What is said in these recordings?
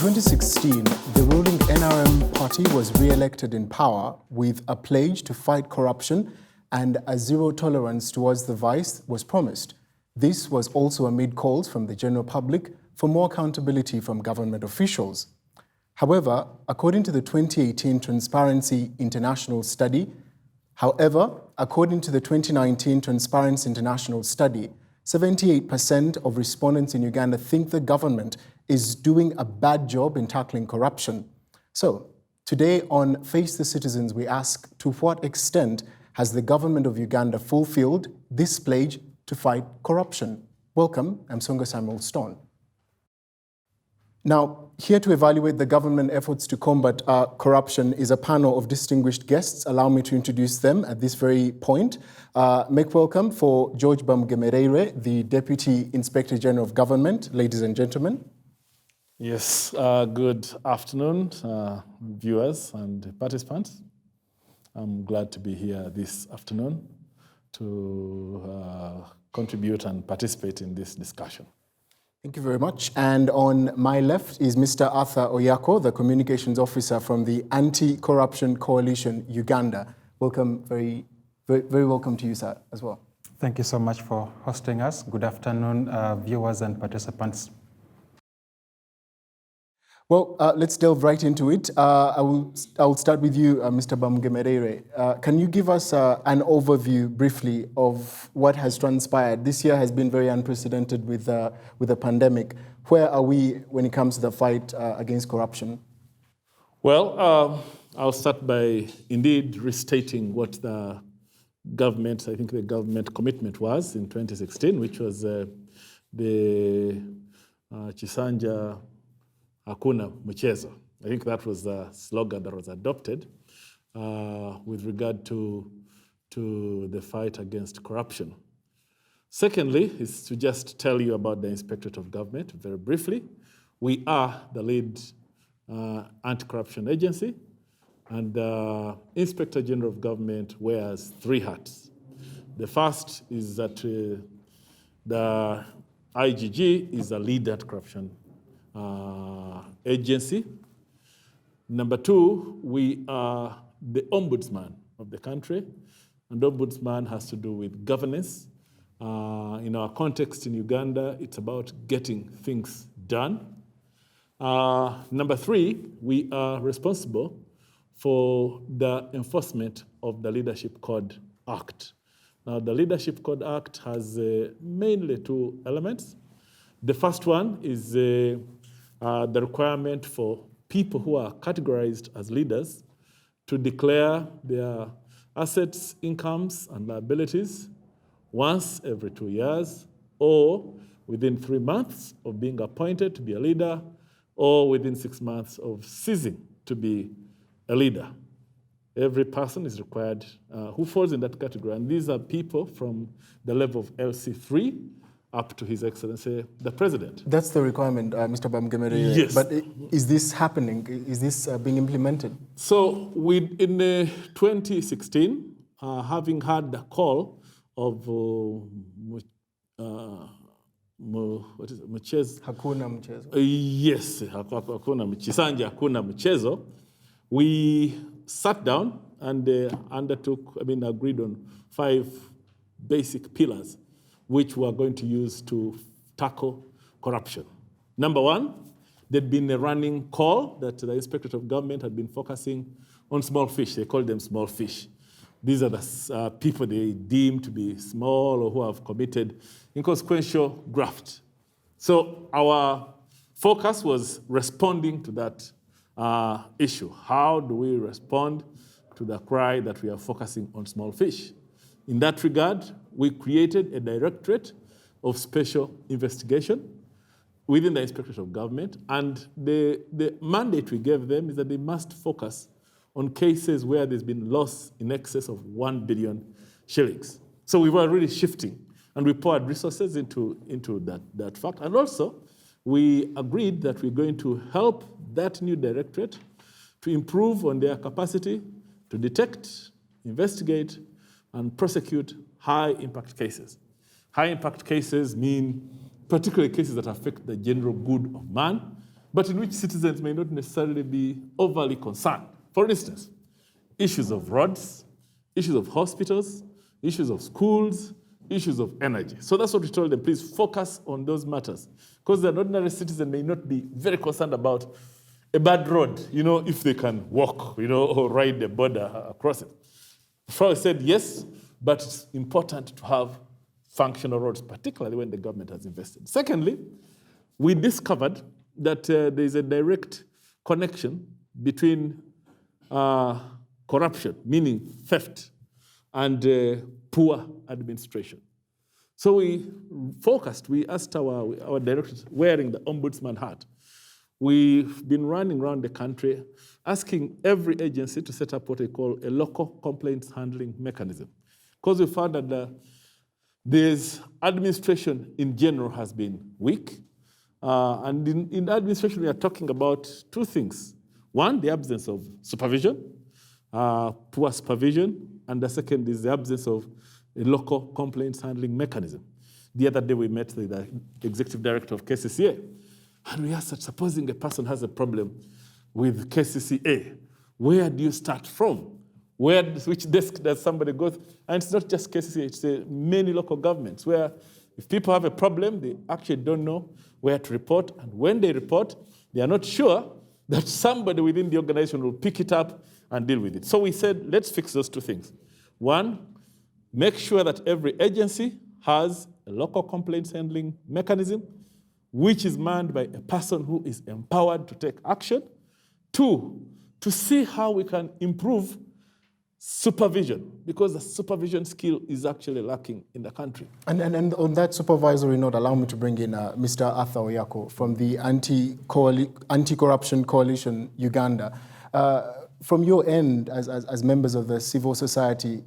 2016, the ruling NRM party was re-elected in power with a pledge to fight corruption, and a zero tolerance towards the vice was promised. This was also amid calls from the general public for more accountability from government officials. However, according to the 2018 Transparency International study, 78% of respondents in Uganda think the government is doing a bad job in tackling corruption. So, today on Face the Citizens, we ask, to what extent has the government of Uganda fulfilled this pledge to fight corruption? Welcome, I'm Songa Samuel Stone. Now, here to evaluate the government efforts to combat corruption is a panel of distinguished guests. Allow me to introduce them at this very point. Make welcome for George Bamugemereire, the Deputy Inspector General of Government. Ladies and gentlemen. Yes, good afternoon, viewers and participants. I'm glad to be here this afternoon to contribute and participate in this discussion. Thank you very much. And on my left is Mr. Arthur Oyako, the Communications Officer from the Anti-Corruption Coalition Uganda. Welcome, very welcome to you, sir, as well. Thank you so much for hosting us. Good afternoon, viewers and participants. Well, let's delve right into it. I will start with you, Mr. Bamugemereire. Can you give us an overview briefly of what has transpired? This year has been very unprecedented with the pandemic. Where are we when it comes to the fight against corruption? Well, I'll start by indeed restating what the government commitment was in 2016, which was the Chisanja Hakuna Mchezo. I think that was the slogan that was adopted with regard to the fight against corruption. Secondly, is to just tell you about the Inspectorate of Government very briefly. We are the lead anti-corruption agency, and the Inspector General of Government wears three hats. The first is that the IGG is a lead anti-corruption agency. Number two, we are the ombudsman of the country, and ombudsman has to do with governance. In our context in Uganda, it's about getting things done. Number three, we are responsible for the enforcement of the Leadership Code Act. Now, the Leadership Code Act has mainly two elements. The first one is the requirement for people who are categorized as leaders to declare their assets, incomes, and liabilities once every 2 years, or within 3 months of being appointed to be a leader, or within 6 months of ceasing to be a leader. Every person is required who falls in that category, and these are people from the level of LC3 up to His Excellency, the President. That's the requirement, Mr. Bamugemereire. Yes. But is this happening? Is this being implemented? So in 2016, having had the call of Mchezo. Hakuna Mchezo. Yes, Chisanja Hakuna Mchezo. We sat down and agreed on 5 basic pillars which we are going to use to tackle corruption. Number one, there'd been a running call that the Inspectorate of Government had been focusing on small fish. They call them small fish. These are the people they deem to be small or who have committed inconsequential graft. So our focus was responding to that issue. How do we respond to the cry that we are focusing on small fish? In that regard, we created a directorate of special investigation within the Inspectorate of Government, and the mandate we gave them is that they must focus on cases where there's been loss in excess of 1 billion shillings. So we were really shifting, and we poured resources into that fact. And also, we agreed that we're going to help that new directorate to improve on their capacity to detect, investigate, and prosecute high-impact cases. High-impact cases mean particularly cases that affect the general good of man, but in which citizens may not necessarily be overly concerned. For instance, issues of roads, issues of hospitals, issues of schools, issues of energy. So that's what we told them, please focus on those matters. Because an ordinary citizen may not be very concerned about a bad road, if they can walk, or ride the border across it. Frau said yes, but it's important to have functional roads, particularly when the government has invested. Secondly, we discovered that there is a direct connection between corruption, meaning theft, and poor administration. So we asked our directors, wearing the ombudsman hat, we've been running around the country asking every agency to set up what we call a local complaints handling mechanism. Because we found that this administration in general has been weak. And in administration, we are talking about two things. One, the absence of supervision, poor supervision, and the second is the absence of a local complaints handling mechanism. The other day we met the executive director of KCCA, and we asked that supposing a person has a problem with KCCA, where do you start from? Which desk does somebody go? And it's not just KCCA, it's many local governments where if people have a problem, they actually don't know where to report. And when they report, they are not sure that somebody within the organization will pick it up and deal with it. So we said, let's fix those two things. One, make sure that every agency has a local complaints handling mechanism, which is manned by a person who is empowered to take action. Two, to see how we can improve supervision, because the supervision skill is actually lacking in the country. And on that supervisory note, allow me to bring in Mr. Arthur Oyako from the Anti-Corruption Coalition Uganda. From your end, as members of the civil society,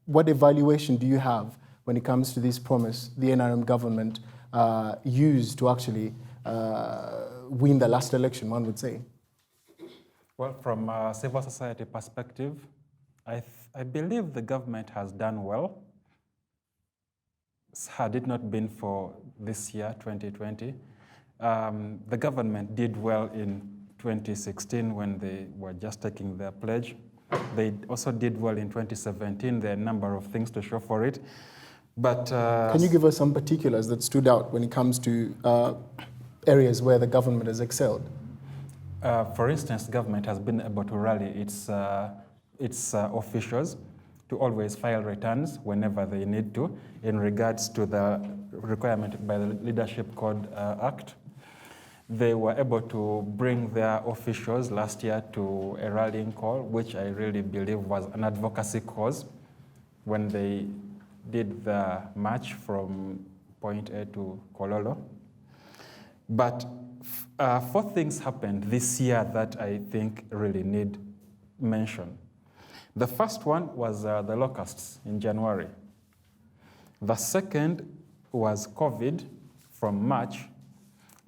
what evaluation do you have when it comes to this promise the NRM government used to actually win the last election, one would say? Well, from a civil society perspective, I believe the government has done well. Had it not been for this year, 2020, the government did well in 2016 when they were just taking their pledge. They also did well in 2017. There are a number of things to show for it. But can you give us some particulars that stood out when it comes to areas where the government has excelled? For instance, government has been able to rally its officials to always file returns whenever they need to in regards to the requirement by the Leadership Code Act. They were able to bring their officials last year to a rallying call, which I really believe was an advocacy cause when they did the march from Point A to Kololo. But four things happened this year that I think really need mention. The first one was the locusts in January. The second was COVID from March.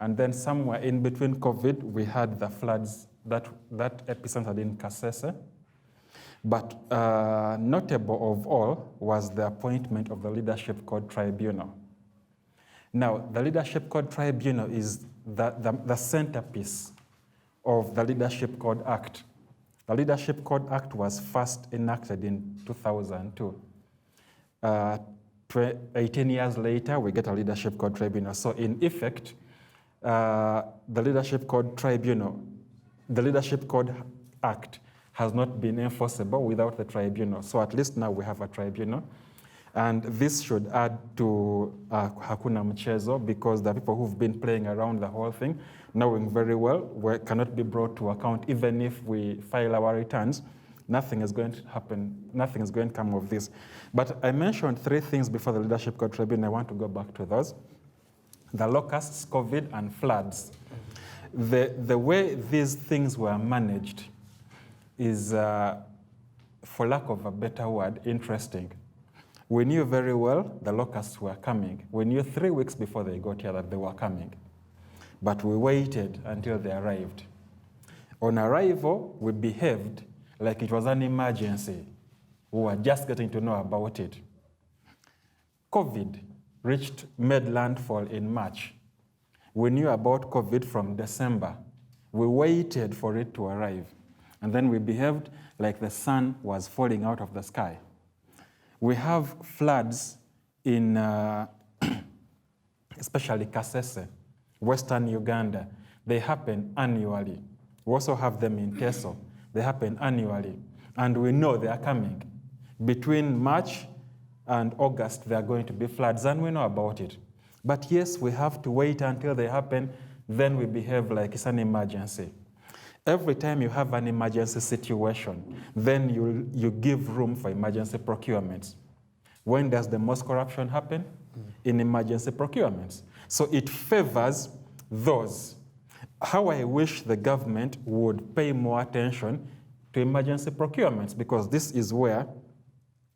And then somewhere in between COVID, we had the floods that epicentered in Kasese. But notable of all was the appointment of the Leadership Code Tribunal. Now, the Leadership Code Tribunal is the centerpiece of the Leadership Code Act. The Leadership Code Act was first enacted in 2002. 18 years later, we get a Leadership Code Tribunal. So in effect, the Leadership Code Tribunal, the Leadership Code Act has not been enforceable without the tribunal. So at least now we have a tribunal. And this should add to Hakuna Mchezo, because the people who've been playing around the whole thing, knowing very well, cannot be brought to account. Even if we file our returns, nothing is going to happen, nothing is going to come of this. But I mentioned three things before the Leadership Code Tribunal. I want to go back to those. The locusts, COVID, and floods. The way these things were managed is, for lack of a better word, interesting. We knew very well the locusts were coming. We knew 3 weeks before they got here that they were coming. But we waited until they arrived. On arrival, we behaved like it was an emergency. We were just getting to know about it. COVID made landfall in March. We knew about COVID from December. We waited for it to arrive. And then we behaved like the sun was falling out of the sky. We have floods in especially Kasese, Western Uganda. They happen annually. We also have them in Teso. They happen annually. And we know they are coming. Between March and August, there are going to be floods, and we know about it. But yes, we have to wait until they happen, then we behave like it's an emergency. Every time you have an emergency situation, then you give room for emergency procurements. When does the most corruption happen? In emergency procurements. So it favors those. How I wish the government would pay more attention to emergency procurements, because this is where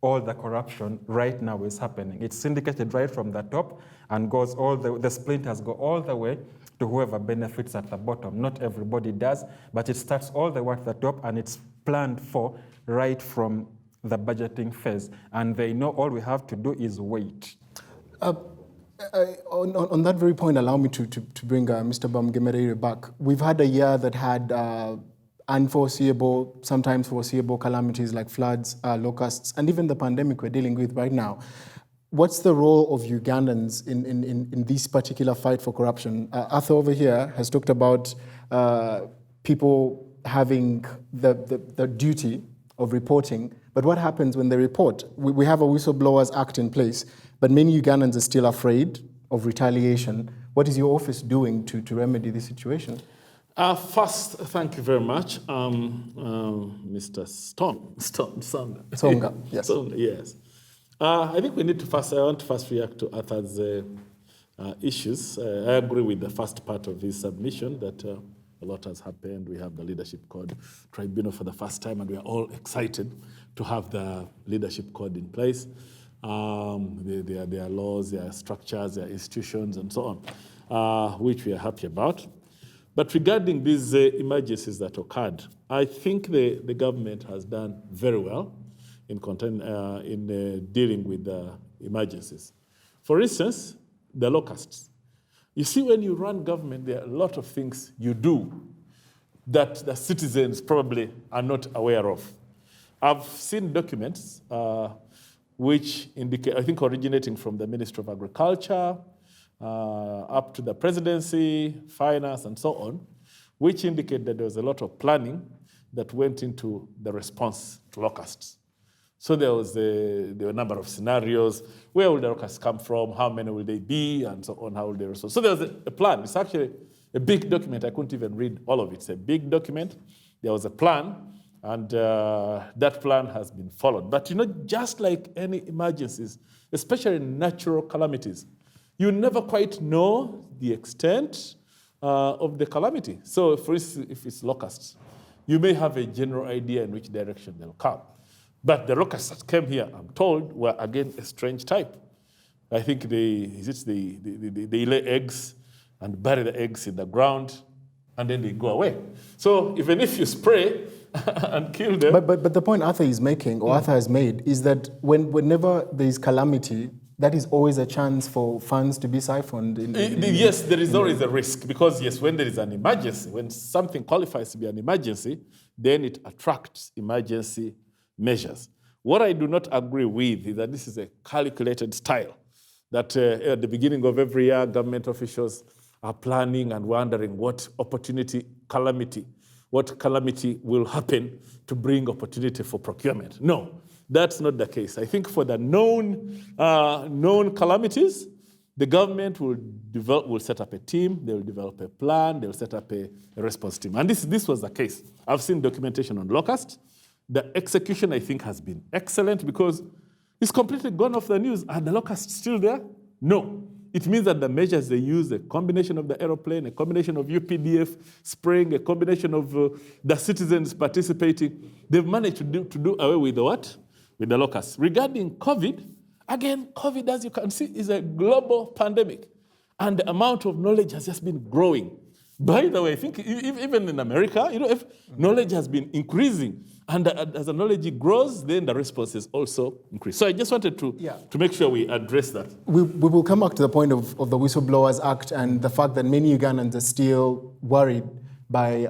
all the corruption right now is happening. It's syndicated right from the top and goes the splinters go all the way to whoever benefits at the bottom. Not everybody does, but it starts all the way at the top, and it's planned for right from the budgeting phase. And they know all we have to do is wait. On that very point, allow me to bring Mr. Bamgemerere back. We've had a year that had unforeseeable, sometimes foreseeable calamities like floods, locusts, and even the pandemic we're dealing with right now. What's the role of Ugandans in this particular fight for corruption? Arthur over here has talked about people having the duty of reporting, but what happens when they report? We have a Whistleblowers Act in place, but many Ugandans are still afraid of retaliation. What is your office doing to remedy this situation? First, thank you very much, Mr. Songa, yes. Songa, yes. I think we need to I want to first react to Arthur's issues. I agree with the first part of his submission that a lot has happened. We have the Leadership Code Tribunal for the first time, and we are all excited to have the Leadership Code in place. There are laws, there are structures, there are institutions, and so on, which we are happy about. But regarding these emergencies that occurred, I think the government has done very well in dealing with the emergencies. For instance, the locusts. You see, when you run government, there are a lot of things you do that the citizens probably are not aware of. I've seen documents which indicate, I think originating from the Ministry of Agriculture, up to the presidency, finance, and so on, which indicate that there was a lot of planning that went into the response to locusts. So there were a number of scenarios. Where will the locusts come from? How many will they be? And so on, how will they respond? So there was a plan. It's actually a big document. I couldn't even read all of it. It's a big document. There was a plan, and that plan has been followed. But just like any emergencies, especially natural calamities, you never quite know the extent of the calamity. So for instance, if it's locusts, you may have a general idea in which direction they'll come. But the locusts that came here, I'm told, were again a strange type. I think they lay eggs and bury the eggs in the ground, and then they go away. So even if you spray and kill them... But the point Arthur is making, or Arthur has made, is that whenever there is calamity, that is always a chance for funds to be siphoned. Yes, there is always a risk, because yes, when there is an emergency, when something qualifies to be an emergency, then it attracts emergency measures. What I do not agree with is that this is a calculated style, that at the beginning of every year, government officials are planning and wondering what calamity will happen to bring opportunity for procurement. No, that's not the case. I think for the known calamities, the government will set up a team, they will develop a plan, they will set up a response team. And this was the case. I've seen documentation on locusts. The execution, I think, has been excellent because it's completely gone off the news. Are the locusts still there? No. It means that the measures they use, a combination of the aeroplane, a combination of UPDF spraying, a combination of the citizens participating, they've managed to do away with the what? With the locusts. Regarding COVID, again, COVID, as you can see, is a global pandemic. And the amount of knowledge has just been growing. By the way, I think even in America, if knowledge has been increasing, and as the knowledge grows, then the responses also increase. So I just wanted to make sure we address that. We will come back to the point of the Whistleblowers Act and the fact that many Ugandans are still worried by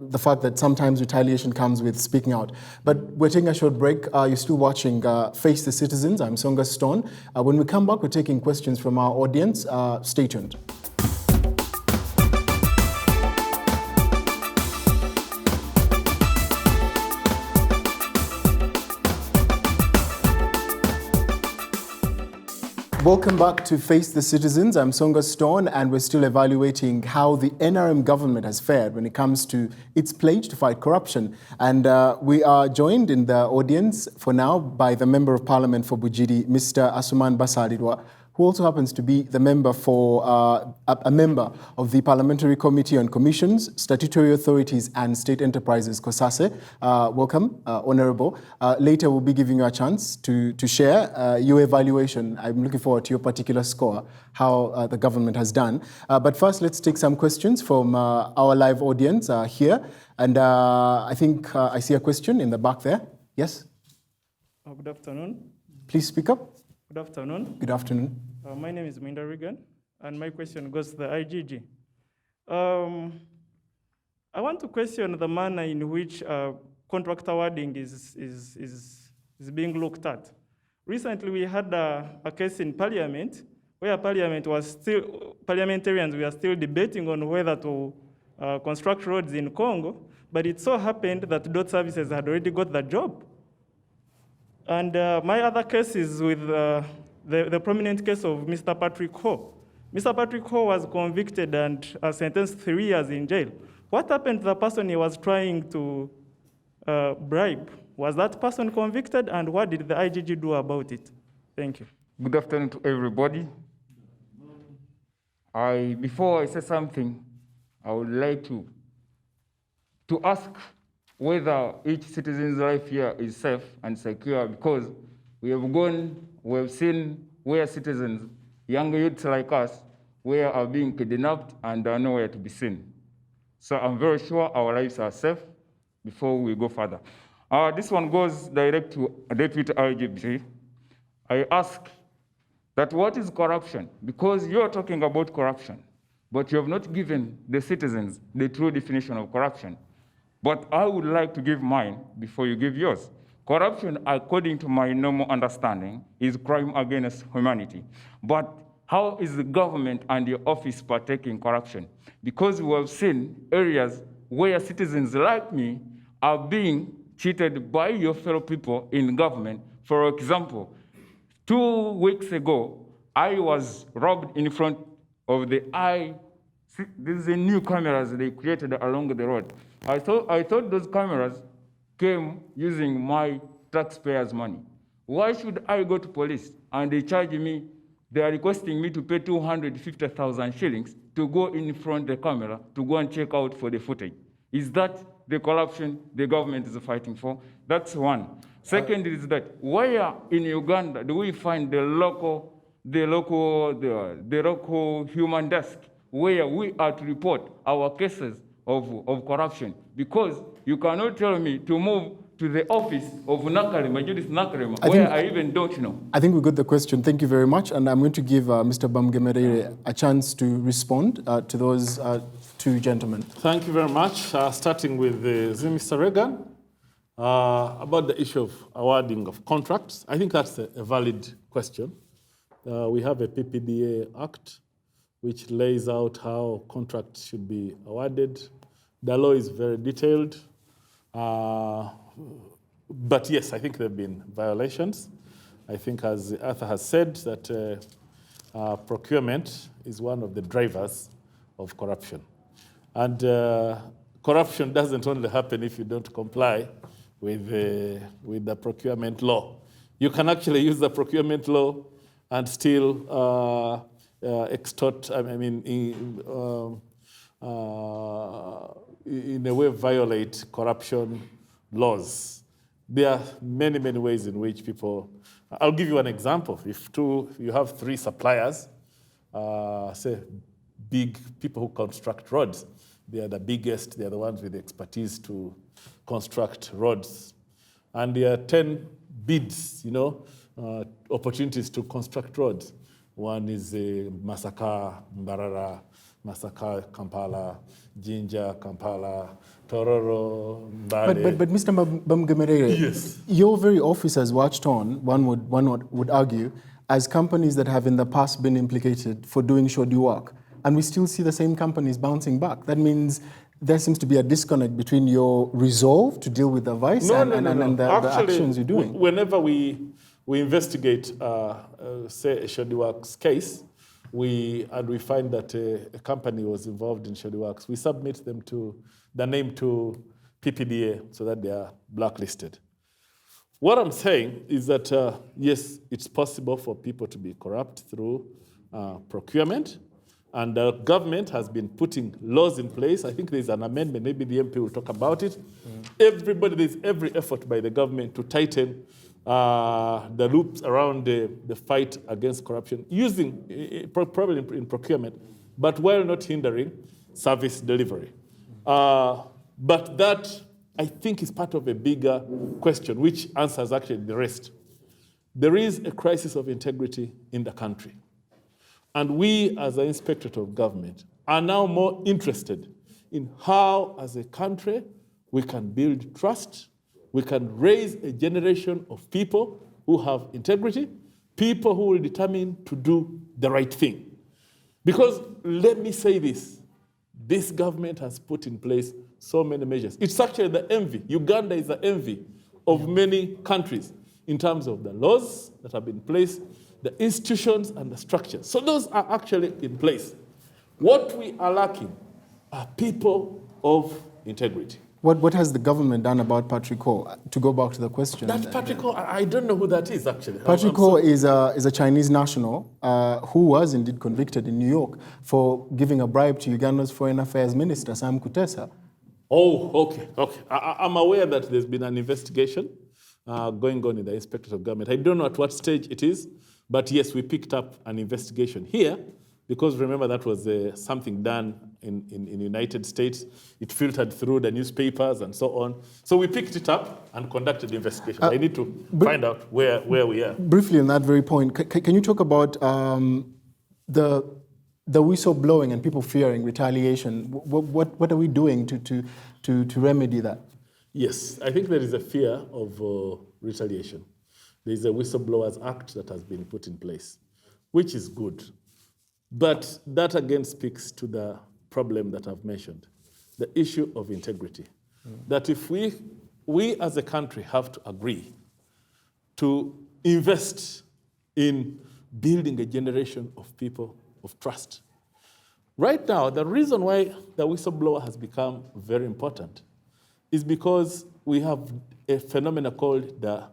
the fact that sometimes retaliation comes with speaking out. But we're taking a short break. You're still watching Face the Citizens. I'm Songa Stone. When we come back, we're taking questions from our audience. Stay tuned. Welcome back to Face the Citizens. I'm Songa Stone, and we're still evaluating how the NRM government has fared when it comes to its pledge to fight corruption. And we are joined in the audience for now by the Member of Parliament for Bujiri, Mr. Asuman Basalirwa, who also happens to be the member for a member of the Parliamentary Committee on Commissions, Statutory Authorities and State Enterprises, COSASE. Welcome, Honourable. Later we'll be giving you a chance to share your evaluation. I'm looking forward to your particular score, how the government has done. But first, let's take some questions from our live audience here. And I think I see a question in the back there. Yes? Good afternoon. Please speak up. Good afternoon. Good afternoon. My name is Minda Regan, and my question goes to the IGG. I want to question the manner in which contract awarding is being looked at. Recently, we had a case in Parliament where parliamentarians were still debating on whether to construct roads in Congo, but it so happened that DOT Services had already got the job. And my other case is with the prominent case of Mr. Patrick Ho. Mr. Patrick Ho was convicted and sentenced 3 years in jail. What happened to the person he was trying to bribe? Was that person convicted, and what did the IGG do about it? Thank you. Good afternoon to everybody. Before I say something, I would like to ask whether each citizen's life here is safe and secure, because we have seen where citizens, young youths like us, where are being kidnapped and are nowhere to be seen. So I'm very sure our lives are safe before we go further. This one goes direct to Deputy IGP. I ask that what is corruption? Because you're talking about corruption, but you have not given the citizens the true definition of corruption. But I would like to give mine before you give yours. Corruption, according to my normal understanding, is crime against humanity. But how is the government and the office partaking in corruption? Because we have seen areas where citizens like me are being cheated by your fellow people in government. For example, 2 weeks ago, I was robbed in front of the eye. These are new cameras they created along the road. I thought those cameras came using my taxpayers' money. Why should I go to police and they charge me? They are requesting me to pay 250,000 shillings to go in front of the camera to go and check out for the footage. Is that the corruption the government is fighting for? That's one. Second is that where in Uganda do we find the local human desk where we are to report our cases of corruption? Because you cannot tell me to move to the office of Nakarema, Judith Nakarema, where I even don't know. I think we got the question. Thank you very much. And I'm going to give Mr. Bamgemerere a chance to respond to those two gentlemen. Thank you very much. Starting with Mr. Regan, about the issue of awarding of contracts. I think that's a valid question. We have a PPDA Act which lays out how contracts should be awarded. The law is very detailed. But yes, I think there have been violations. I think, as Arthur has said, that procurement is one of the drivers of corruption. And corruption doesn't only happen if you don't comply with the procurement law. You can actually use the procurement law and still extort, in a way violate corruption laws. There are many, many ways in which people, I'll give you an example. If you have 3 suppliers, say big people who construct roads. They are the biggest, they are the ones with the expertise to construct roads. And there are 10 bids, opportunities to construct roads. One is Masaka, Mbarara, Masaka, Kampala, Jinja, Kampala, Tororo, Mbale. But Mr. Bamgemerere, Yes. Your very office has watched on, one would argue, as companies that have in the past been implicated for doing shoddy work. And we still see the same companies bouncing back. That means there seems to be a disconnect between your resolve to deal with the vice and the actions you're doing. Whenever we investigate, say, a shoddy works case, we find that a company was involved in shoddy works, we submit them to the name to PPDA so that they are blacklisted. What I'm saying is that, yes, it's possible for people to be corrupt through procurement, and the government has been putting laws in place. I think there's an amendment, maybe the MP will talk about it. There's every effort by the government to tighten the loops around the fight against corruption, using, probably in procurement, but while not hindering service delivery. But that, I think, is part of a bigger question, which answers actually the rest. There is a crisis of integrity in the country. And we, as an inspectorate of government, are now more interested in how, as a country, we can build trust, we can raise a generation of people who have integrity, people who will determine to do the right thing. Because let me say this government has put in place so many measures. It's actually the envy. Uganda is the envy of many countries in terms of the laws that have been placed, the institutions and the structures. So those are actually in place. What we are lacking are people of integrity. What has the government done about Patrick Ho? To go back to the question. That Patrick Ho, I don't know who that is actually. Patrick Ho is a Chinese national who was indeed convicted in New York for giving a bribe to Uganda's Foreign Affairs Minister, Sam Kutesa. Oh, okay. I'm aware that there's been an investigation going on in the Inspectorate of Government. I don't know at what stage it is, but yes, we picked up an investigation here because remember that was something done in the United States. It filtered through the newspapers and so on. So we picked it up and conducted the investigation. I need to find out where we are. Briefly on that very point, can you talk about the whistleblowing and people fearing retaliation? What are we doing to remedy that? Yes, I think there is a fear of retaliation. There is a Whistleblowers Act that has been put in place, which is good. But that again speaks to the problem that I've mentioned, the issue of integrity. That if we as a country have to agree to invest in building a generation of people of trust. Right now, the reason why the whistleblower has become very important is because we have a phenomenon called the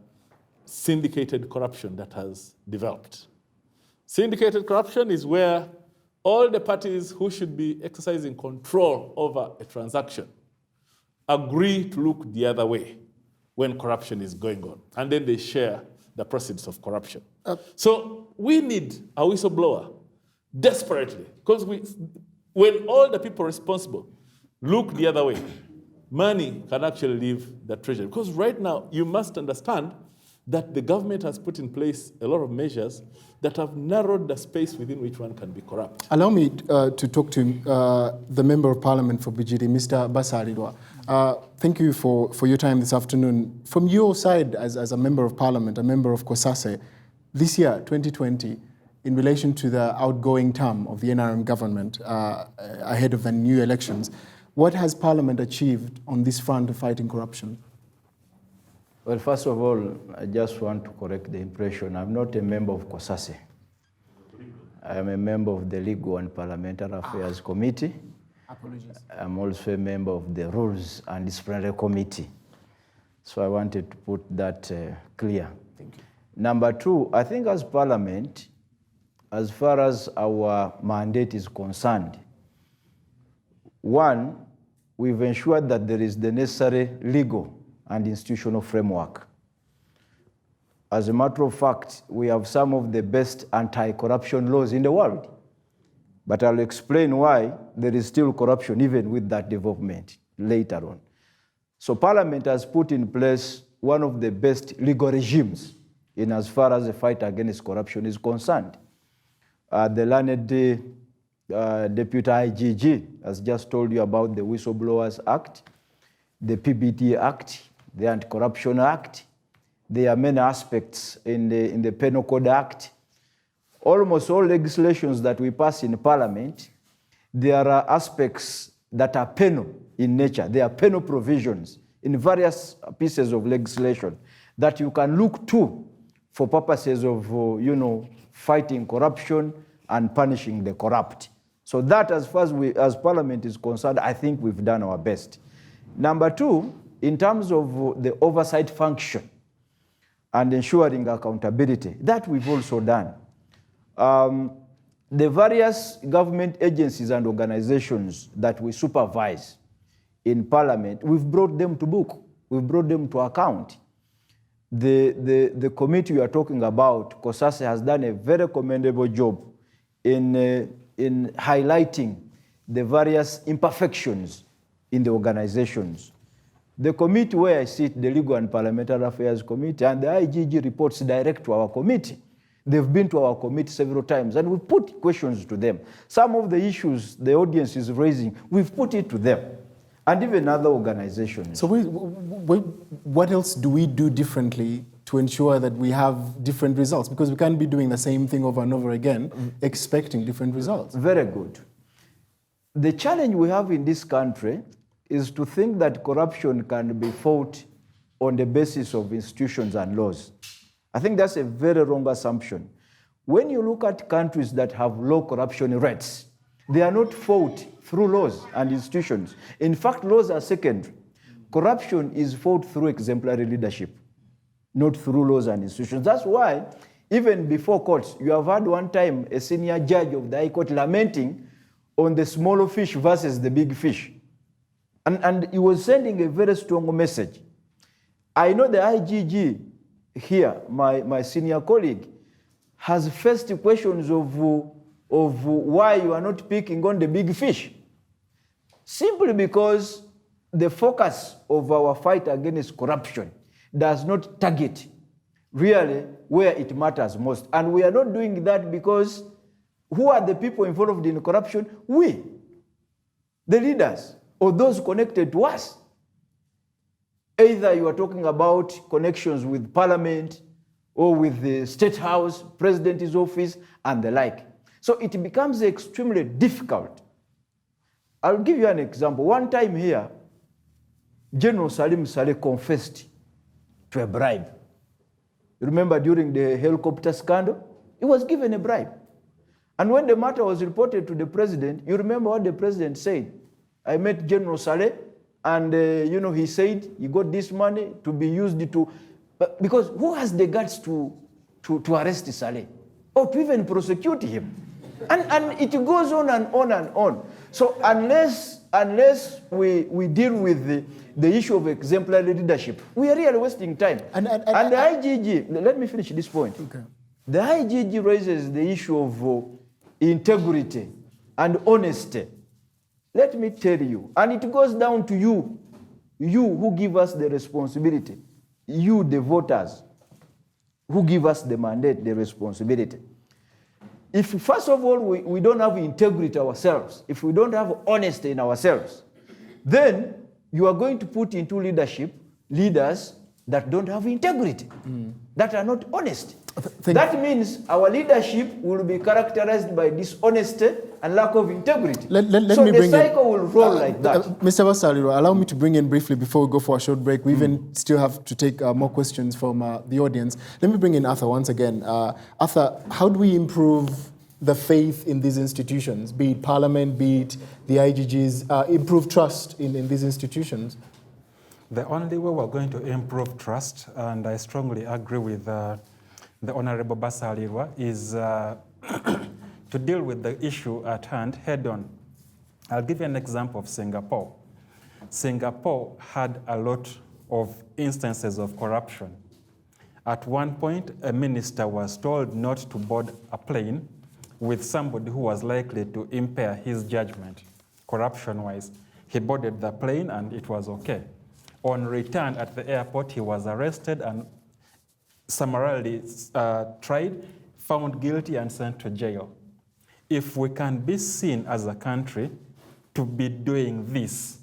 syndicated corruption that has developed. Syndicated corruption is where all the parties who should be exercising control over a transaction agree to look the other way when corruption is going on, and then they share the proceeds of corruption. So we need a whistleblower desperately, because when all the people responsible look the other way, money can actually leave the treasury. Because right now, you must understand that the government has put in place a lot of measures that have narrowed the space within which one can be corrupt. Allow me to talk to the Member of Parliament for Bijiri, Mr. Basarirwa. Thank you for your time this afternoon. From your side, as a Member of Parliament, a member of COSASE, this year, 2020, in relation to the outgoing term of the NRM government ahead of the new elections, what has Parliament achieved on this front of fighting corruption? Well, first of all, I just want to correct the impression. I'm not a member of COSASE. I am a member of the Legal and Parliamentary Affairs Committee. Apologies. I'm also a member of the Rules and Disciplinary Committee. So I wanted to put that clear. Thank you. Number two, I think as Parliament, as far as our mandate is concerned, one, we've ensured that there is the necessary legal and institutional framework. As a matter of fact, we have some of the best anti-corruption laws in the world. But I'll explain why there is still corruption even with that development later on. So Parliament has put in place one of the best legal regimes in as far as the fight against corruption is concerned. The learned Deputy IGG has just told you about the Whistleblowers Act, the PBT Act, the Anti-Corruption Act. There are many aspects in the Penal Code Act. Almost all legislations that we pass in Parliament, there are aspects that are penal in nature. There are penal provisions in various pieces of legislation that you can look to for purposes of, fighting corruption and punishing the corrupt. So that, as far as Parliament is concerned, I think we've done our best. Number two, in terms of the oversight function and ensuring accountability, that we've also done. The various government agencies and organizations that we supervise in Parliament, we've brought them to book. We've brought them to account. The committee we are talking about, COSASE, has done a very commendable job in highlighting the various imperfections in the organizations. The committee where I sit, the Legal and Parliamentary Affairs Committee, and the IGG reports direct to our committee. They've been to our committee several times, and we've put questions to them. Some of the issues the audience is raising, we've put it to them, and even other organizations. So what else do we do differently to ensure that we have different results? Because we can't be doing the same thing over and over again, expecting different results. Very good. The challenge we have in this country is to think that corruption can be fought on the basis of institutions and laws. I think that's a very wrong assumption. When you look at countries that have low corruption rates, they are not fought through laws and institutions. In fact, laws are secondary. Corruption is fought through exemplary leadership, not through laws and institutions. That's why, even before courts, you have had one time a senior judge of the High Court lamenting on the smaller fish versus the big fish. And he was sending a very strong message. I know the IGG here, my senior colleague, has faced questions of why you are not picking on the big fish. Simply because the focus of our fight against corruption does not target really where it matters most. And we are not doing that because who are the people involved in corruption? We, the leaders, or those connected to us. Either you are talking about connections with Parliament or with the State House, President's office, and the like. So it becomes extremely difficult. I'll give you an example. One time here, General Salim Saleh confessed to a bribe. You remember during the helicopter scandal? He was given a bribe. And when the matter was reported to the president, you remember what the president said? I met General Saleh, and he said he got this money to be used to, because who has the guts to arrest Saleh or to even prosecute him? And it goes on and on and on. So unless we deal with the issue of exemplary leadership, we are really wasting time. And the IGG, let me finish this point. Okay. The IGG raises the issue of integrity and honesty. Let me tell you, and it goes down to you who give us the responsibility, you the voters who give us the mandate, the responsibility. If first of all we don't have integrity ourselves, if we don't have honesty in ourselves, then you are going to put into leadership leaders that don't have integrity, that are not honest. That means our leadership will be characterized by dishonesty and lack of integrity. Let so me the bring cycle will roll like that. Mr. Basaliro, allow me to bring in briefly before we go for a short break. We even still have to take more questions from the audience. Let me bring in Arthur once again. Arthur, how do we improve the faith in these institutions, be it Parliament, be it the IGGs, improve trust in these institutions? The only way we're going to improve trust, and I strongly agree with the Honorable Basalirwa, is to deal with the issue at hand head on. I'll give you an example of Singapore. Singapore had a lot of instances of corruption. At one point, a minister was told not to board a plane with somebody who was likely to impair his judgment, corruption-wise. He boarded the plane and it was okay. On return at the airport, he was arrested and summarily tried, found guilty and sent to jail. If we can be seen as a country to be doing this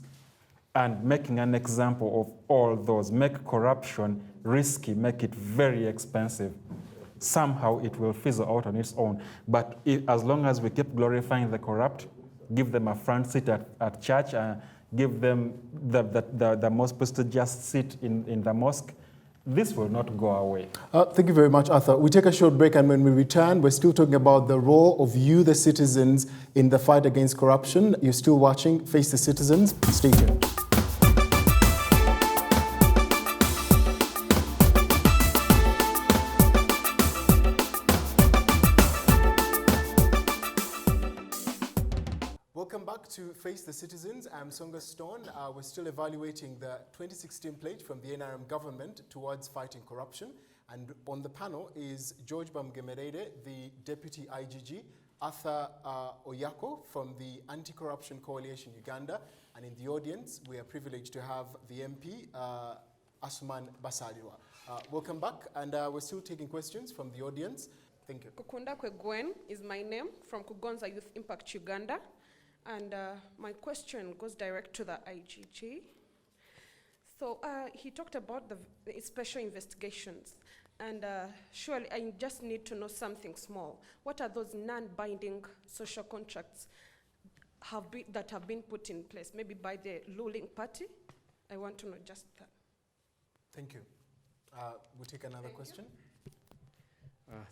and making an example of all those, make corruption risky, make it very expensive, somehow it will fizzle out on its own. But as long as we keep glorifying the corrupt, give them a front seat at church, give them the most prestigious seat in the mosque, this will not go away. Thank you very much, Arthur. We take a short break, and when we return, we're still talking about the role of you, the citizens, in the fight against corruption. You're still watching Face the Citizens. Stay tuned. Welcome back to Face the Citizens. I'm Songa Stone. We're still evaluating the 2016 pledge from the NRM government towards fighting corruption. And on the panel is George Bamgemerere, the Deputy IGG, Arthur Oyako from the Anti-Corruption Coalition Uganda. And in the audience, we are privileged to have the MP, Asuman Basalirwa. Welcome back, and we're still taking questions from the audience. Thank you. Kukunda Kwegwen is my name, from Kugonza Youth Impact Uganda. And my question goes direct to the IGG. So he talked about the special investigations. And surely I just need to know something small. What are those non-binding social contracts that have been put in place, maybe by the ruling party? I want to know just that. Thank you. We'll take another question.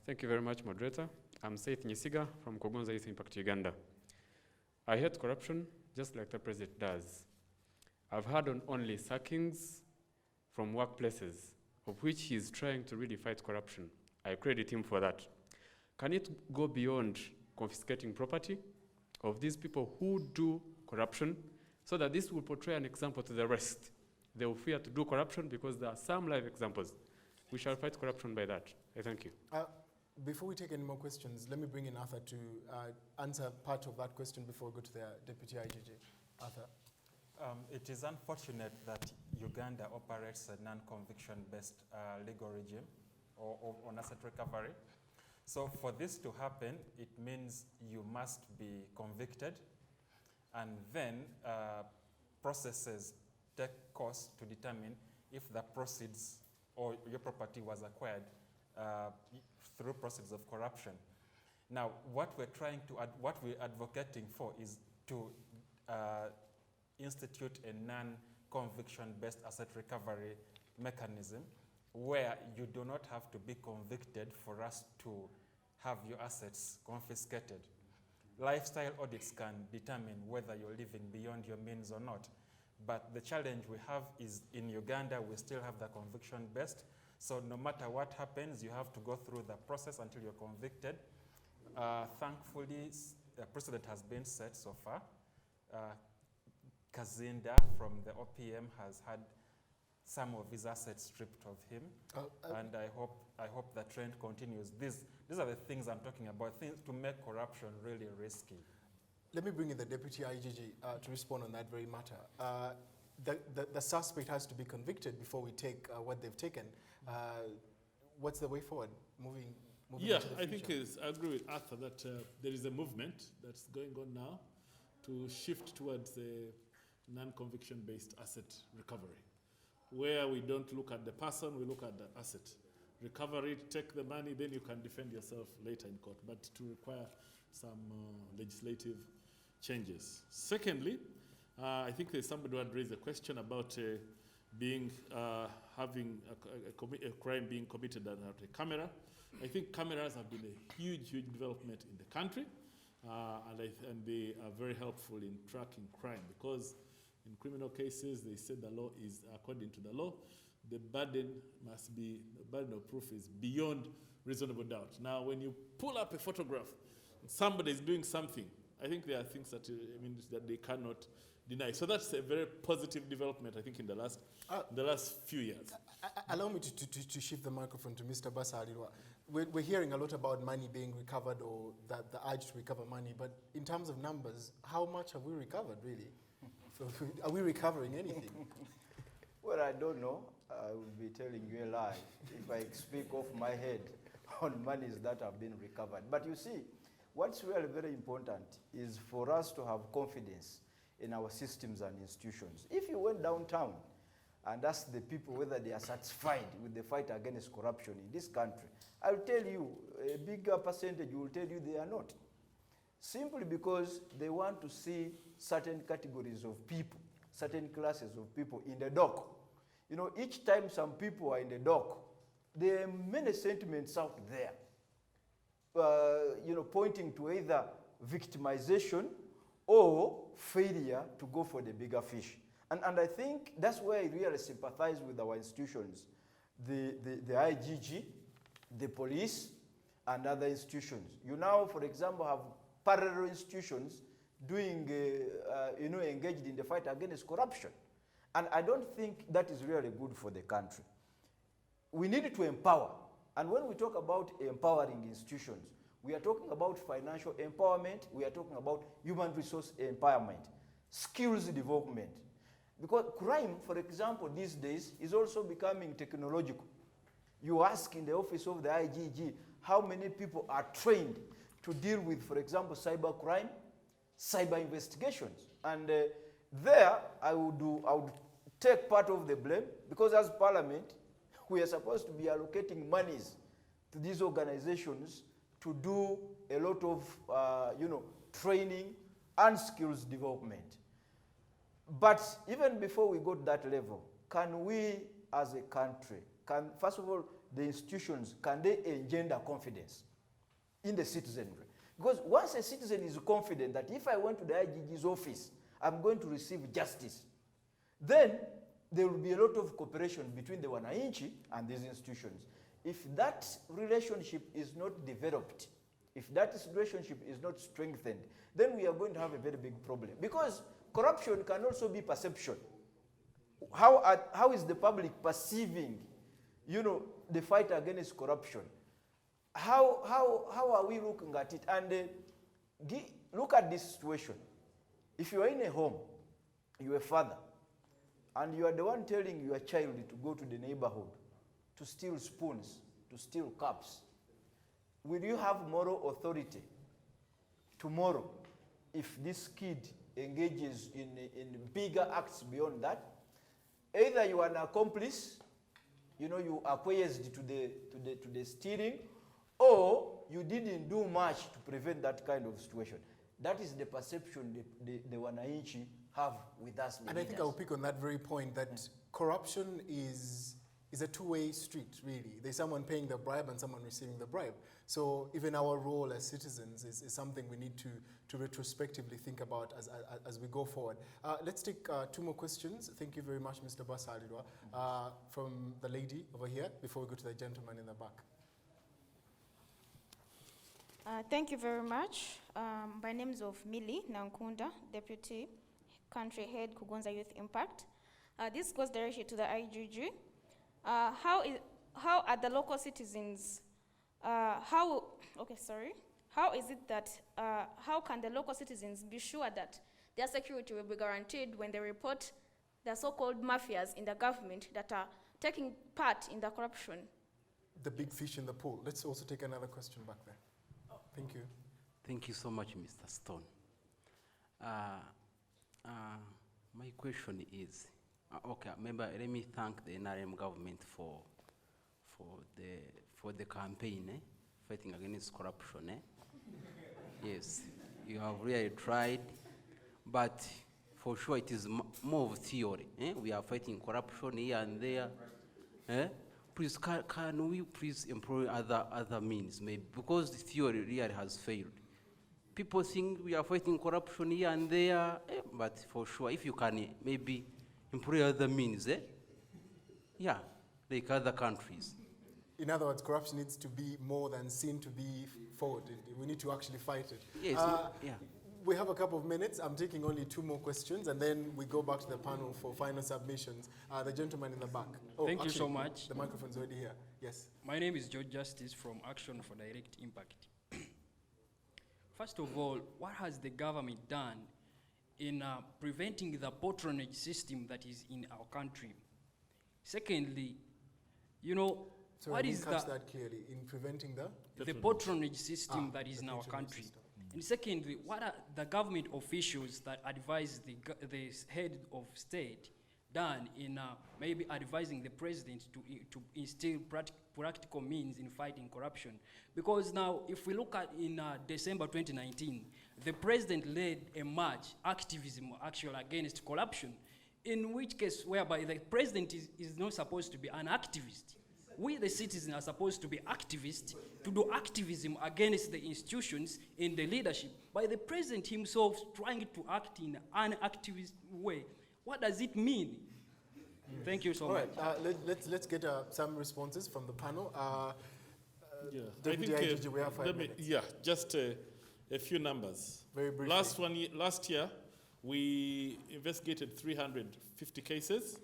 Thank you very much, moderator. I'm Saith Nyisiga from Kogonza Youth Impact Uganda. I hate corruption just like the president does. I've heard on only sackings from workplaces, of which he's trying to really fight corruption. I credit him for that. Can it go beyond confiscating property of these people who do corruption, so that this will portray an example to the rest? They will fear to do corruption because there are some live examples. We shall fight corruption by that. I thank you. Before we take any more questions, let me bring in Arthur to answer part of that question before we go to the Deputy IGG. Arthur. It is unfortunate that Uganda operates a non-conviction-based legal regime or on asset recovery. So for this to happen, it means you must be convicted, and then processes take course to determine if the proceeds or your property was acquired through proceeds of corruption. Now, what we're advocating for is to institute a non-conviction-based asset recovery mechanism where you do not have to be convicted for us to have your assets confiscated. Lifestyle audits can determine whether you're living beyond your means or not. But the challenge we have is in Uganda, we still have the conviction-based. So no matter what happens, you have to go through the process until you're convicted. Thankfully, the precedent has been set so far. Kazinda from the OPM has had some of his assets stripped of him, and I hope the trend continues. These are the things I'm talking about, things to make corruption really risky. Let me bring in the Deputy IGG to respond on that very matter. The suspect has to be convicted before we take what they've taken. What's the way forward, moving Yeah, into the I future? think I agree with Arthur that there is a movement that's going on now to shift towards a non-conviction-based asset recovery, where we don't look at the person, we look at the asset. Recovery, take the money, then you can defend yourself later in court, but to require some legislative changes. Secondly, I think there's somebody who had raised a question about having a crime being committed without a camera. I think cameras have been a huge development in the country, and they are very helpful in tracking crime, because in criminal cases, they said the law is, according to the law, the burden of proof is beyond reasonable doubt. Now, when you pull up a photograph, somebody is doing something, I think there are things that that they cannot deny. So that's a very positive development, I think, in the last few years. Allow me to shift the microphone to Mr. Basalirwa. We're hearing a lot about money being recovered or that the urge to recover money, but in terms of numbers, how much have we recovered, really? So are we recovering anything? Well, I don't know. I will be telling you a lie if I speak off my head on monies that have been recovered. But you see, what's really very important is for us to have confidence in our systems and institutions. If you went downtown and asked the people whether they are satisfied with the fight against corruption in this country, I'll tell you, a bigger percentage will tell you they are not. Simply because they want to see certain categories of people, certain classes of people in the dock. You know, each time some people are in the dock, there are many sentiments out there, pointing to either victimization or failure to go for the bigger fish. And I think that's where I really sympathize with our institutions, the IGG, the police, and other institutions. You now, for example, have parallel institutions doing, engaged in the fight against corruption. And I don't think that is really good for the country. We need to empower. And when we talk about empowering institutions, we are talking about financial empowerment, we are talking about human resource empowerment, skills development. Because crime, for example, these days is also becoming technological. You ask in the office of the IGG how many people are trained to deal with, for example, cyber crime, cyber investigations. And there, I would take part of the blame, because as Parliament, we are supposed to be allocating monies to these organizations to do a lot of, training and skills development. But even before we go to that level, can we as a country, first of all, the institutions, can they engender confidence in the citizenry? Because once a citizen is confident that if I went to the IGG's office, I'm going to receive justice, then there will be a lot of cooperation between the wananchi and these institutions. If that relationship is not developed, if that relationship is not strengthened, then we are going to have a very big problem. Because corruption can also be perception. How is the public perceiving, the fight against corruption? How are we looking at it? And look at this situation. If you are in a home, you're a father, and you are the one telling your child to go to the neighborhood to steal spoons, to steal cups, will you have moral authority tomorrow if this kid engages in bigger acts beyond that? Either you are an accomplice, you acquiesced to the stealing, or you didn't do much to prevent that kind of situation. That is the perception the wananchi have with us. And I think I'll pick on that very point, that corruption is a two-way street, really. There's someone paying the bribe and someone receiving the bribe. So even our role as citizens is something we need to retrospectively think about as we go forward. Let's take 2 more questions. Thank you very much, Mr. Basalirwa. From the lady over here, before we go to the gentleman in the back. Thank you very much. My name is Millie Nankunda, Deputy Country Head, Kugonza Youth Impact. This goes directly to the IGG. How are the local citizens, how is it that, how can the local citizens be sure that their security will be guaranteed when they report the so-called mafias in the government that are taking part in the corruption? The big fish in the pool. Let's also take another question back there. Thank you. Thank you so much, Mr. Stone. My question is, let me thank the NRM government for the campaign, fighting against corruption. Yes, you have really tried, but for sure it is more of theory. We are fighting corruption here and there. Please, can we please employ other means, maybe, because the theory really has failed. People think we are fighting corruption here and there, but for sure, if you can maybe employ other means, yeah, like other countries. In other words, corruption needs to be more than seen to be fought. We need to actually fight it. Yes, yeah. we have a couple of minutes. I'm taking only 2 more questions, and then we go back to the panel for final submissions. The gentleman in the back. Oh, Thank you so much. The microphone's already here. Yes. My name is George Justice from Action for Direct Impact. First of all, what has the government done in preventing the patronage system that is in our country? Secondly, you know, So what I is didn't catch that clearly, in preventing the patronage system that is in our country? System. And secondly, what are the government officials that advise the head of state done in maybe advising the president to instill practical means in fighting corruption? Because now, if we look at in December 2019, the president led a march, activism actually against corruption, in which case whereby the president is not supposed to be an activist. We, the citizens, are supposed to be activists, to do activism against the institutions in the leadership, by the president himself trying to act in an activist way. What does it mean? Thank you so much. All right, let's get some responses from the panel. Deputy IGG, we have 5 minutes. Yeah, just a few numbers. Very briefly. Last year, we investigated 350 cases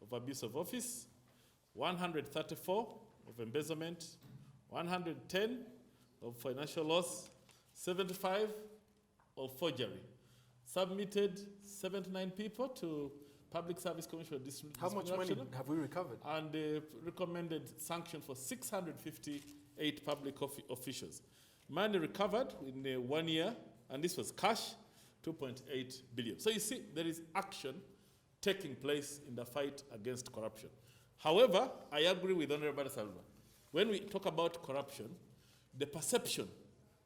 of abuse of office, 134 of embezzlement, 110 of financial loss, 75 of forgery. Submitted 79 people to Public Service Commission for How much money have we recovered? And recommended sanction for 658 public officials. Money recovered in 1 year, and this was cash, 2.8 billion. So you see, there is action taking place in the fight against corruption. However, I agree with Honorable Salva. When we talk about corruption, the perception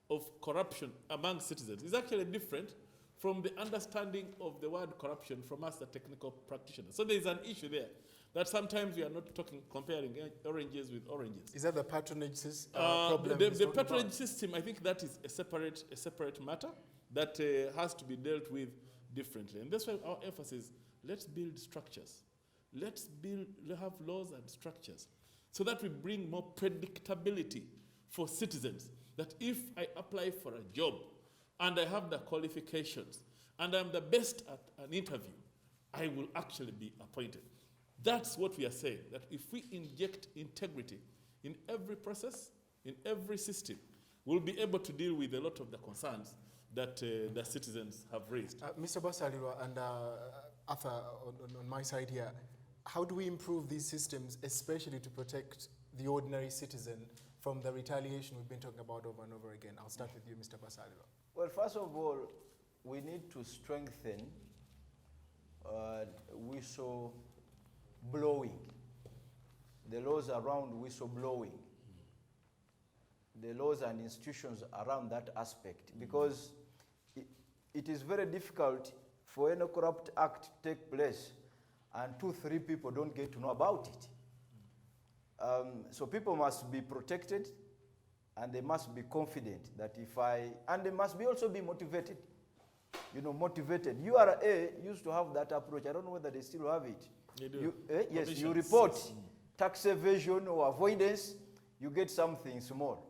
of corruption among citizens is actually different from the understanding of the word corruption from us, the technical practitioners. So there is an issue there that sometimes we are not comparing oranges with oranges. Is that the patronage problem? The patronage system, I think that is a separate matter that has to be dealt with differently. And that's why our emphasis, let's build structures. Let's have laws and structures so that we bring more predictability for citizens, that if I apply for a job and I have the qualifications and I'm the best at an interview, I will actually be appointed. That's what we are saying, that if we inject integrity in every process, in every system, we'll be able to deal with a lot of the concerns that the citizens have raised. Mr. Basalirwa and Arthur, on my side here, how do we improve these systems, especially to protect the ordinary citizen from the retaliation we've been talking about over and over again? I'll start with you, Mr. Basalirwa. Well, first of all, we need to strengthen whistleblowing, the laws around whistleblowing, the laws and institutions around that aspect, because it is very difficult for any corrupt act to take place and 2-3 people don't get to know about it. So people must be protected, and they must be confident that and they must also be motivated. Motivated. URA used to have that approach. I don't know whether they still have it. They do. Yes, you report tax evasion or avoidance, you get something small.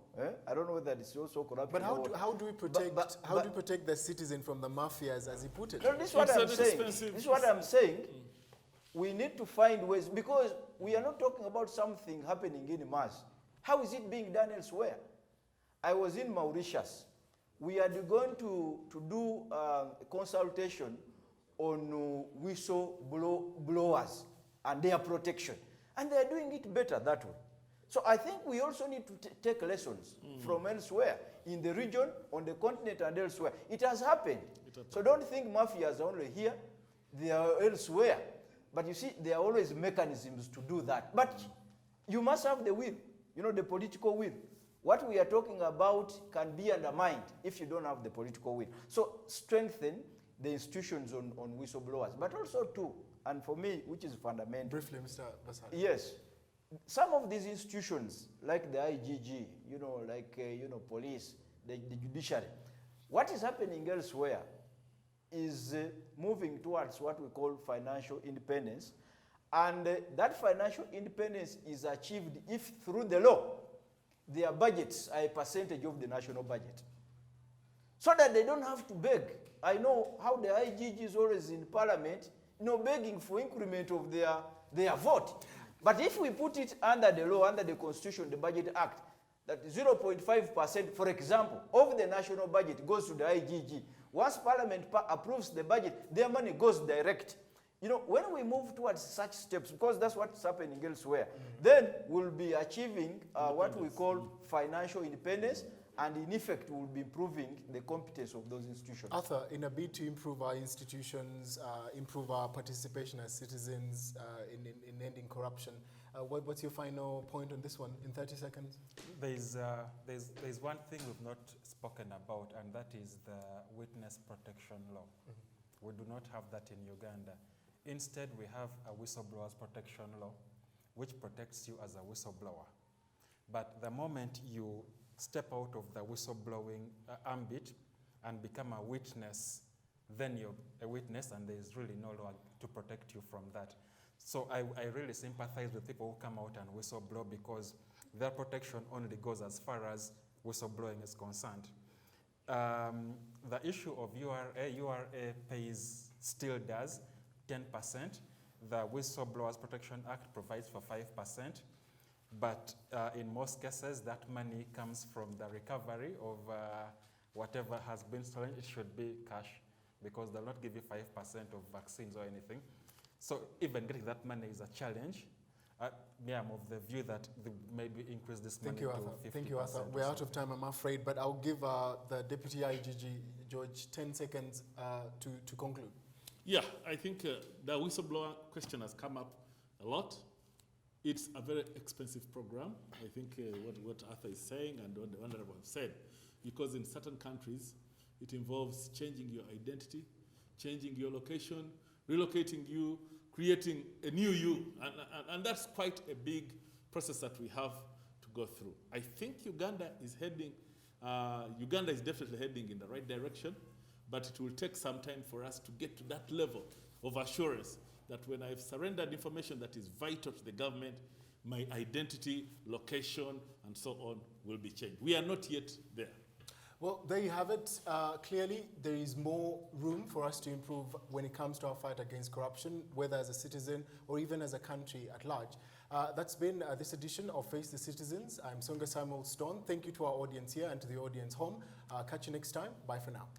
I don't know whether it's also corruption. But how do we protect how do we protect the citizen from the mafias, as he put it? No, this is what I'm saying. This is what I'm saying. We need to find ways, because we are not talking about something happening in mass. How is it being done elsewhere? I was in Mauritius. We are going to do a consultation on whistleblowers and their protection. And they are doing it better that way. So I think we also need to take lessons from elsewhere, in the region, on the continent, and elsewhere. It has happened. So don't think mafias are only here. They are elsewhere. But you see, there are always mechanisms to do that. But you must have the will, the political will. What we are talking about can be undermined if you don't have the political will. So strengthen the institutions on whistleblowers, but also too, and for me, which is fundamental. Briefly, Mr. Basari. Yes. Some of these institutions, like the IGG, police, the judiciary, what is happening elsewhere is moving towards what we call financial independence. And that financial independence is achieved if, through the law, their budgets are a percentage of the national budget. so that they don't have to beg. I know how the IGG is always in parliament, begging for increment of their vote. But if we put it under the law, under the Constitution, the Budget Act, that 0.5%, for example, of the national budget goes to the IGG. Once Parliament approves the budget, their money goes direct. When we move towards such steps, because that's what's happening elsewhere, then we'll be achieving what we call financial independence, and in effect, we'll be improving the competence of those institutions. Arthur, in a bid to improve our institutions, improve our participation as citizens in ending corruption, what's your final point on this one in 30 seconds? There's one thing we've not spoken about, and that is the witness protection law. We do not have that in Uganda. Instead, we have a whistleblowers protection law, which protects you as a whistleblower. But the moment you step out of the whistleblowing ambit and become a witness, then you're a witness, and there's really no law to protect you from that. So I really sympathize with people who come out and whistleblow, because their protection only goes as far as whistleblowing is concerned. The issue of URA still does 10%. The Whistleblowers Protection Act provides for 5%. But in most cases, that money comes from the recovery of whatever has been stolen. It should be cash, because they'll not give you 5% of vaccines or anything. So even getting that money is a challenge. I'm of the view that they maybe increase this money to 50%. Thank you, Arthur. We're out of time, I'm afraid, but I'll give the Deputy IGG, George, 10 seconds to conclude. Yeah, I think the whistleblower question has come up a lot. It's a very expensive program. I think what Arthur is saying and what the Honorable have said, because in certain countries, it involves changing your identity, changing your location, relocating you, creating a new you, and that's quite a big process that we have to go through. I think Uganda is definitely heading in the right direction, but it will take some time for us to get to that level of assurance that when I've surrendered information that is vital to the government, my identity, location, and so on will be changed. We are not yet there. Well, there you have it. Clearly, there is more room for us to improve when it comes to our fight against corruption, whether as a citizen or even as a country at large. That's been this edition of Face the Citizens. I'm Songa Samuel Stone. Thank you to our audience here and to the audience home. Catch you next time. Bye for now.